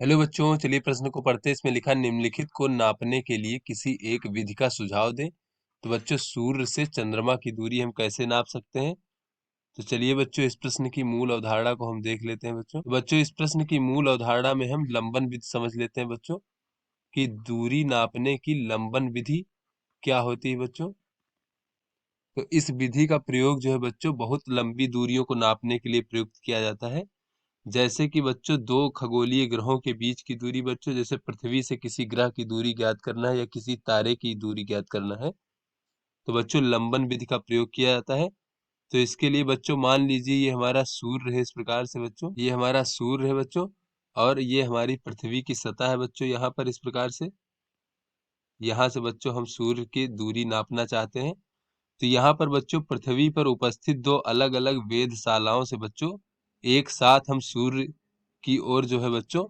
Hello बच्चों, चलिए प्रश्न को पढ़ते हैं। इसमें लिखा निम्नलिखित को नापने के लिए किसी एक विधि का सुझाव दें। तो बच्चों, सूर्य से चंद्रमा की दूरी हम कैसे नाप सकते हैं? तो चलिए बच्चों, इस प्रश्न की मूल अवधारणा को हम देख लेते हैं। बच्चों, इस प्रश्न की मूल अवधारणा में हम लंबन विधि समझ लेते हैं बच्चों, कि दूरी नापने की लंबन विधि क्या होती है बच्चों। तो इस विधि का प्रयोग जो है बच्चों, बहुत लंबी दूरियों को नापने के लिए प्रयुक्त किया जाता है। जैसे कि बच्चों, दो खगोलीय ग्रहों के बीच की दूरी बच्चों, जैसे पृथ्वी से किसी ग्रह की दूरी ज्ञात करना है या किसी तारे की दूरी ज्ञात करना है, तो बच्चों लंबन विधि का प्रयोग किया जाता है। तो इसके लिए बच्चों मान लीजिए ये हमारा सूर्य है। इस प्रकार से बच्चों, ये हमारा सूर्य है बच्चों, और ये हमारी पृथ्वी की सतह है बच्चों। यहाँ पर इस प्रकार से, यहाँ से बच्चों हम सूर्य की दूरी नापना चाहते हैं। तो यहाँ पर बच्चों, पृथ्वी पर उपस्थित दो अलग अलग वेधशालाओं से बच्चों एक साथ हम सूर्य की ओर जो है बच्चों,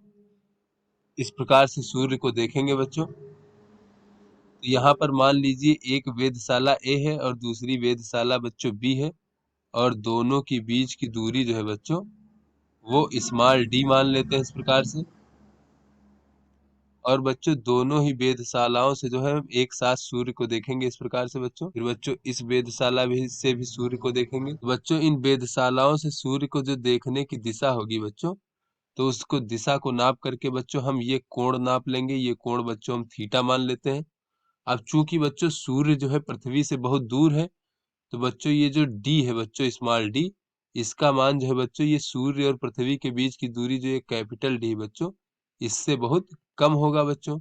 इस प्रकार से सूर्य को देखेंगे बच्चों। तो यहाँ पर मान लीजिए एक वेधशाला ए है और दूसरी वेधशाला बच्चों बी है, और दोनों के बीच की दूरी जो है बच्चों, वो स्मॉल डी मान लेते हैं इस प्रकार से। और बच्चों, दोनों ही वेधशालाओं से जो है हम एक साथ सूर्य को देखेंगे इस प्रकार से बच्चों। फिर बच्चों, इस वेधशाला भी से भी सूर्य को देखेंगे। तो बच्चों, इन वेधशालाओं से सूर्य को जो देखने की दिशा होगी बच्चों, तो उसको दिशा को नाप करके बच्चों हम ये कोण नाप लेंगे। ये कोण बच्चों हम थीटा मान लेते हैं। अब चूंकि बच्चों सूर्य जो है पृथ्वी से बहुत दूर है, तो बच्चों ये जो डी है बच्चों, स्मॉल डी, इसका मान जो है बच्चों, ये सूर्य और पृथ्वी के बीच की दूरी जो ये कैपिटल डी है बच्चों, इससे बहुत कम होगा बच्चों।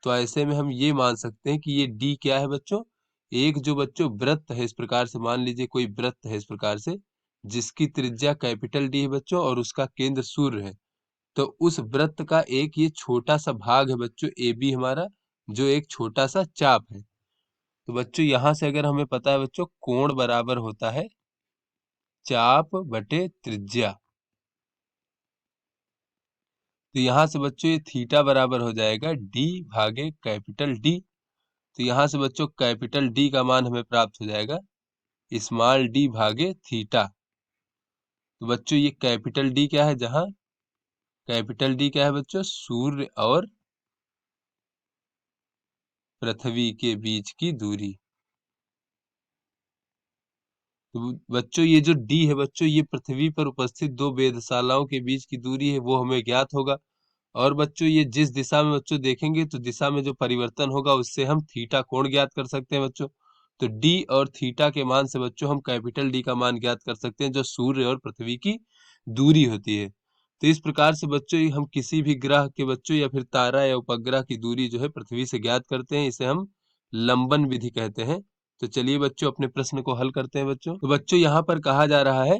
तो ऐसे में हम ये मान सकते हैं कि ये डी क्या है बच्चों, एक जो बच्चों वृत्त है। इस प्रकार से मान लीजिए कोई वृत्त है इस प्रकार से, जिसकी त्रिज्या कैपिटल डी है बच्चों और उसका केंद्र सूर्य है। तो उस वृत्त का एक ये छोटा सा भाग है बच्चों, ए बी हमारा, जो एक छोटा सा चाप है। तो बच्चों, यहाँ से अगर हमें पता है बच्चों, कोण बराबर होता है चाप बटे त्रिज्या। तो यहाँ से बच्चों ये थीटा बराबर हो जाएगा डी भागे कैपिटल डी। तो यहाँ से बच्चों कैपिटल डी का मान हमें प्राप्त हो जाएगा स्मॉल डी भागे थीटा। तो बच्चों, ये कैपिटल डी क्या है, जहाँ कैपिटल डी क्या है बच्चों, सूर्य और पृथ्वी के बीच की दूरी। तो बच्चों, ये जो डी है बच्चों, ये पृथ्वी पर उपस्थित दो वेधशालाओं के बीच की दूरी है, वो हमें ज्ञात होगा। और बच्चों, ये जिस दिशा में बच्चों देखेंगे, तो दिशा में जो परिवर्तन होगा उससे हम थीटा कोण ज्ञात कर सकते हैं बच्चों। तो डी और थीटा के मान से बच्चों हम कैपिटल डी का मान ज्ञात कर सकते हैं, जो सूर्य और पृथ्वी की दूरी होती है। तो इस प्रकार से बच्चों, हम किसी भी ग्रह के बच्चों या फिर तारा या उपग्रह की दूरी जो है पृथ्वी से ज्ञात करते हैं। इसे हम लंबन विधि कहते हैं। तो चलिए बच्चों, अपने प्रश्न को हल करते हैं बच्चों। तो बच्चों, यहाँ पर कहा जा रहा है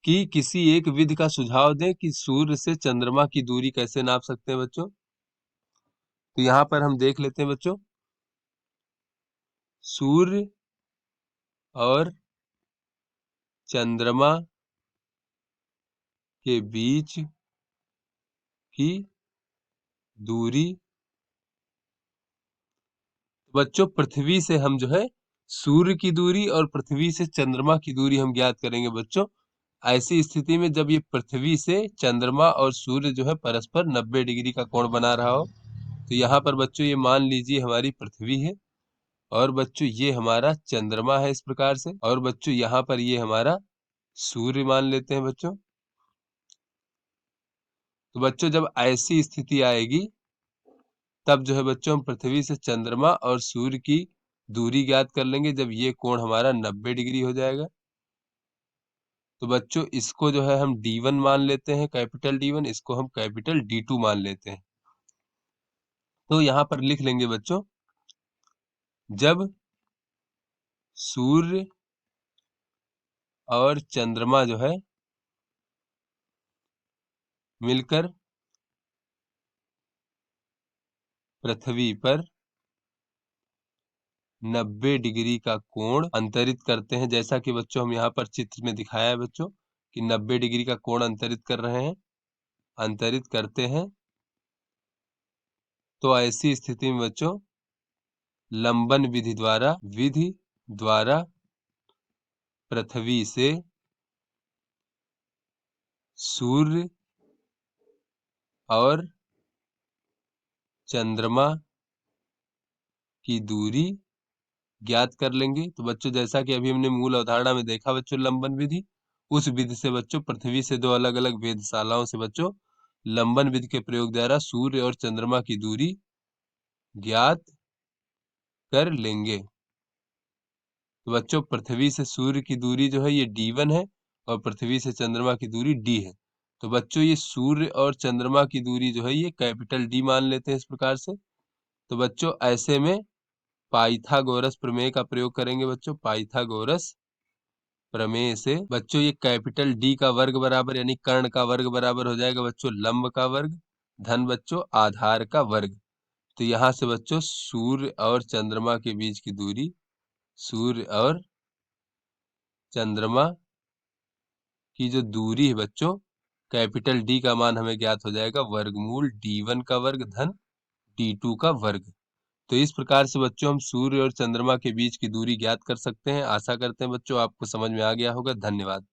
कि किसी एक विधि का सुझाव दें कि सूर्य से चंद्रमा की दूरी कैसे नाप सकते हैं बच्चों। तो यहाँ पर हम देख लेते हैं बच्चों, सूर्य और चंद्रमा के बीच की दूरी। बच्चों, पृथ्वी से हम जो है सूर्य की दूरी और पृथ्वी से चंद्रमा की दूरी हम ज्ञात करेंगे बच्चों। ऐसी स्थिति में जब ये पृथ्वी से चंद्रमा और सूर्य जो है परस्पर 90 डिग्री का कोण बना रहा हो, तो यहाँ पर बच्चों ये मान लीजिए हमारी पृथ्वी है, और बच्चों ये हमारा चंद्रमा है इस प्रकार से, और बच्चों यहाँ पर ये हमारा सूर्य मान लेते हैं बच्चों। तो बच्चों, जब ऐसी स्थिति आएगी, तब जो है बच्चों हम पृथ्वी से चंद्रमा और सूर्य की दूरी ज्ञात कर लेंगे, जब ये कोण हमारा 90 डिग्री हो जाएगा। तो बच्चों, इसको जो है हम D1 मान लेते हैं, कैपिटल D1, इसको हम कैपिटल D2 मान लेते हैं। तो यहाँ पर लिख लेंगे बच्चों, जब सूर्य और चंद्रमा जो है मिलकर पृथ्वी पर 90 डिग्री का कोण अंतरित करते हैं, जैसा कि बच्चों हम यहाँ पर चित्र में दिखाया है बच्चों, कि 90 डिग्री का कोण अंतरित कर रहे हैं, अंतरित करते हैं। तो ऐसी स्थिति में बच्चों लंबन विधि द्वारा पृथ्वी से सूर्य और चंद्रमा की दूरी ज्ञात कर लेंगे। तो बच्चों जैसा कि अभी हमने मूल अवधारणा में देखा बच्चों लंबन विधि, उस विधि से बच्चों पृथ्वी से दो अलग अलग वेधशालाओं से बच्चों लंबन विधि के प्रयोग द्वारा सूर्य और चंद्रमा की दूरी ज्ञात कर लेंगे। तो बच्चों पृथ्वी से सूर्य की दूरी जो है ये d1 है और पृथ्वी से चंद्रमा की दूरी d है। तो बच्चों ये सूर्य और चंद्रमा की दूरी जो है ये कैपिटल D मान लेते हैं इस प्रकार से। तो बच्चों ऐसे में पाइथागोरस प्रमेय का प्रयोग करेंगे बच्चों। पाइथागोरस प्रमेय से बच्चों ये कैपिटल D का वर्ग बराबर यानी कर्ण का वर्ग बराबर हो जाएगा बच्चों लंब का वर्ग धन बच्चों आधार का वर्ग। तो यहाँ से बच्चों सूर्य और चंद्रमा के बीच की दूरी, सूर्य और चंद्रमा की जो दूरी है बच्चों कैपिटल D का मान हमें ज्ञात हो जाएगा वर्गमूल d1 का वर्ग धन d2 का वर्ग। तो इस प्रकार से बच्चों हम सूर्य और चंद्रमा के बीच की दूरी ज्ञात कर सकते हैं। आशा करते हैं बच्चों आपको समझ में आ गया होगा। धन्यवाद।